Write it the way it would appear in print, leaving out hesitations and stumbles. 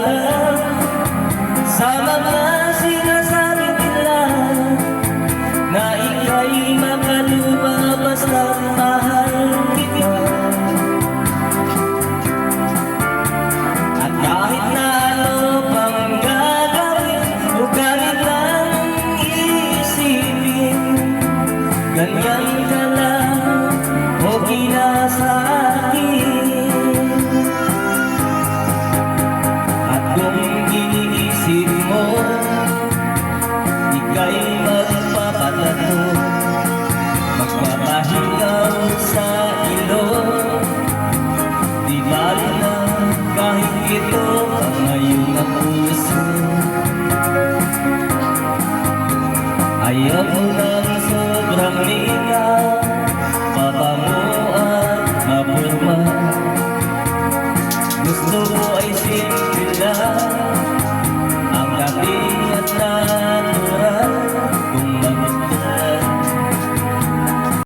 alam sa mga sinasabi nila na ika'y makalupa basta't mahal kita. At kahit na ano pang gagawin o kahit lang iisipin, ganyan ka lang, okay na sa akin. At kung iniisip mo ika'y magpapatato, magpapahingaw sa ilong, di bali na kahit ito ang ngayong ang puso. Ayaw mo ng sobrang linaw, pabango at mapurma. Gusto ko ay simple lang, ang dating at natural. Kung magtulad